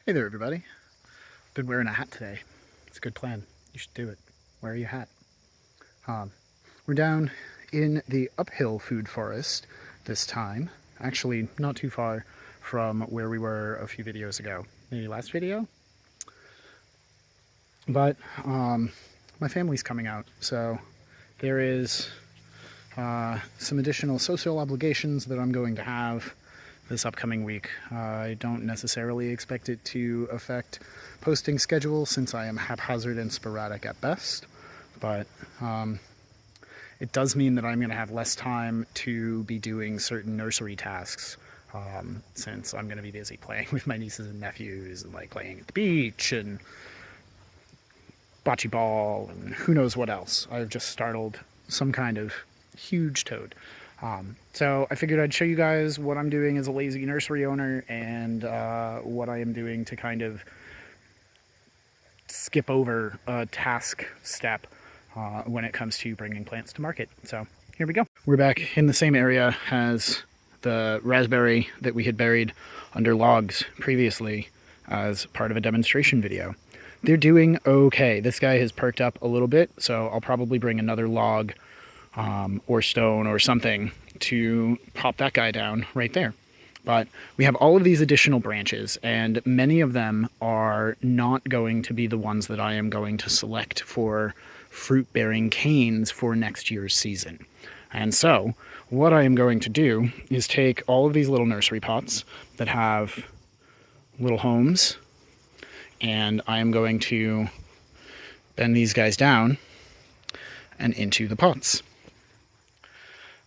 Hey there, everybody. Been wearing a hat today. It's a good plan. You should do it. Wear your hat. We're down in the uphill food forest this time. Actually, not too far from where we were a few videos ago. Maybe last video? But my family's coming out, so there is some additional social obligations that I'm going to have this upcoming week. I don't necessarily expect it to affect posting schedule since I am haphazard and sporadic at best, but it does mean that I'm going to have less time to be doing certain nursery tasks since I'm going to be busy playing with my nieces and nephews and like playing at the beach and bocce ball and who knows what else. I've just startled some kind of huge toad. So I figured I'd show you guys what I'm doing as a lazy nursery owner and what I am doing to kind of skip over a task step when it comes to bringing plants to market. So here we go. We're back in the same area as the raspberry that we had buried under logs previously as part of a demonstration video. They're doing okay. This guy has perked up a little bit, so I'll probably bring another log or stone or something to pop that guy down right there. But we have all of these additional branches, and many of them are not going to be the ones that I am going to select for fruit-bearing canes for next year's season. And so what I am going to do is take all of these little nursery pots that have little homes, and I am going to bend these guys down and into the pots.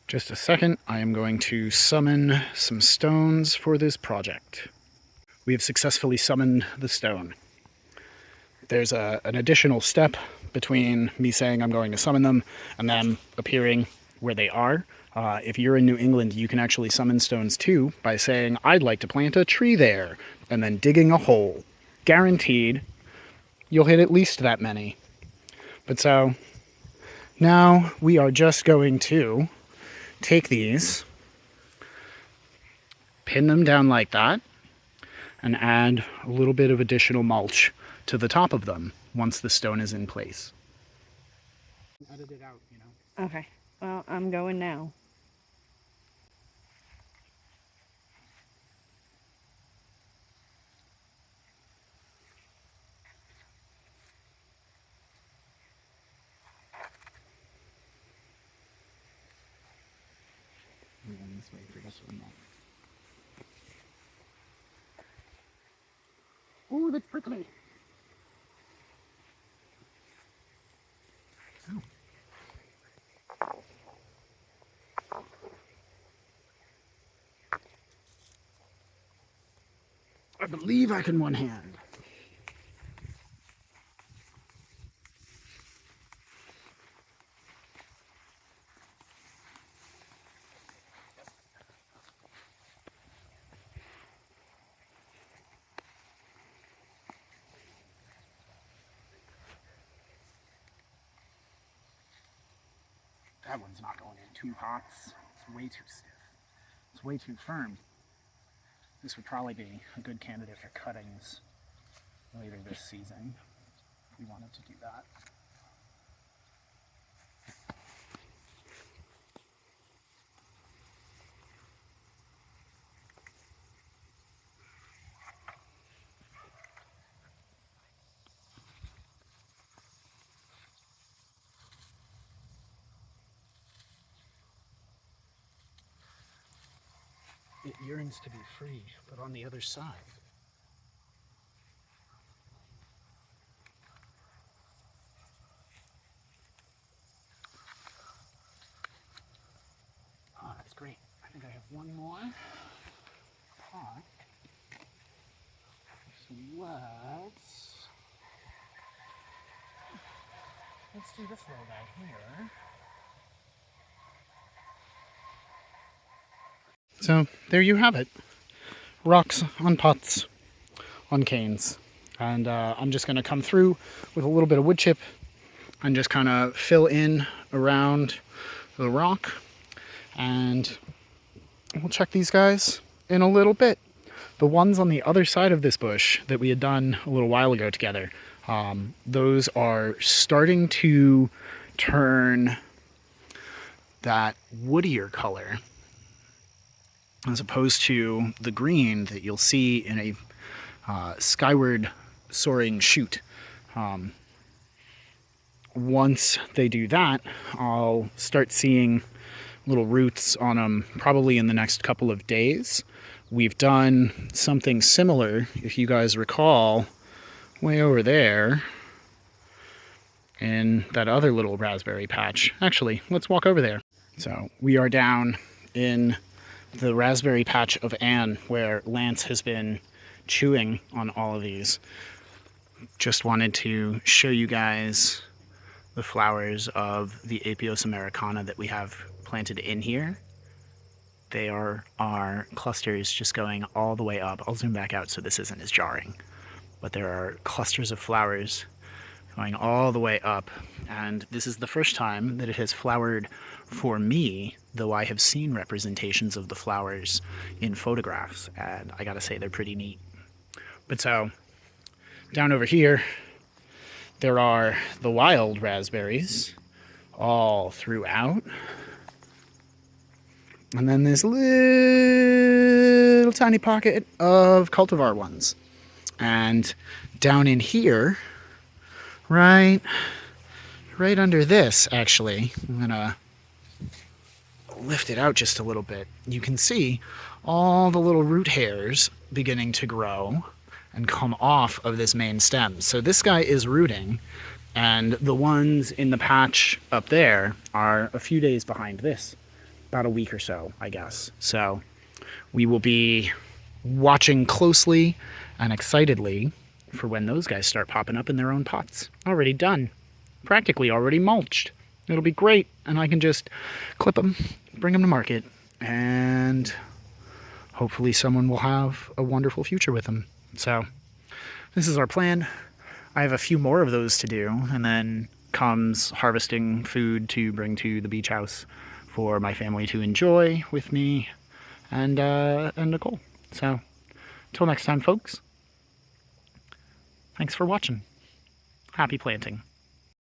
Just a second, I am going to summon some stones for this project. We have successfully summoned the stone. There's an additional step between me saying I'm going to summon them and them appearing where they are. If you're in New England, you can actually summon stones too by saying, I'd like to plant a tree there, and then digging a hole. Guaranteed, you'll hit at least that many. But so, now we are just going to take these, pin them down like that, and add a little bit of additional mulch to the top of them once the stone is in place. Edit it out, you know. Okay, well, I'm going now. This way for this one. Ooh, that's prickly. Oh. I believe I can one hand. That one's not going in 2 pots. It's way too stiff. It's way too firm. This would probably be a good candidate for cuttings later this season if we wanted to do that. It yearns to be free, but on the other side. Oh, that's great. I think I have one more pot. So let's do this little guy here. So there you have it. Rocks on pots on canes. And I'm just going to come through with a little bit of wood chip and just kind of fill in around the rock. And we'll check these guys in a little bit. The ones on the other side of this bush that we had done a little while ago together, those are starting to turn that woodier color as opposed to the green that you'll see in a skyward soaring shoot. Once they do that, I'll start seeing little roots on them probably in the next couple of days. We've done something similar, if you guys recall, way over there in that other little raspberry patch. Actually, let's walk over there. So we are down in the raspberry patch of Anne where Lance has been chewing on all of these. Just wanted to show you guys the flowers of the Apios americana that we have planted in here. They are our clusters just going all the way up. I'll zoom back out so this isn't as jarring. But there are clusters of flowers going all the way up. And this is the first time that it has flowered for me, though I have seen representations of the flowers in photographs. And I gotta say, they're pretty neat. But so, down over here, there are the wild raspberries all throughout. And then this little tiny pocket of cultivar ones. And down in here, right under this, actually, I'm gonna lift it out just a little bit. You can see all the little root hairs beginning to grow and come off of this main stem. So this guy is rooting, and the ones in the patch up there are a few days behind this. About a week or so, I guess. So we will be watching closely and excitedly for when those guys start popping up in their own pots. Already done. Practically already mulched. It'll be great, and I can just clip them, bring them to market, and hopefully someone will have a wonderful future with them. So this is our plan. I have a few more of those to do, and then comes harvesting food to bring to the beach house for my family to enjoy with me and Nicole. So, until next time, folks, thanks for watching. Happy planting.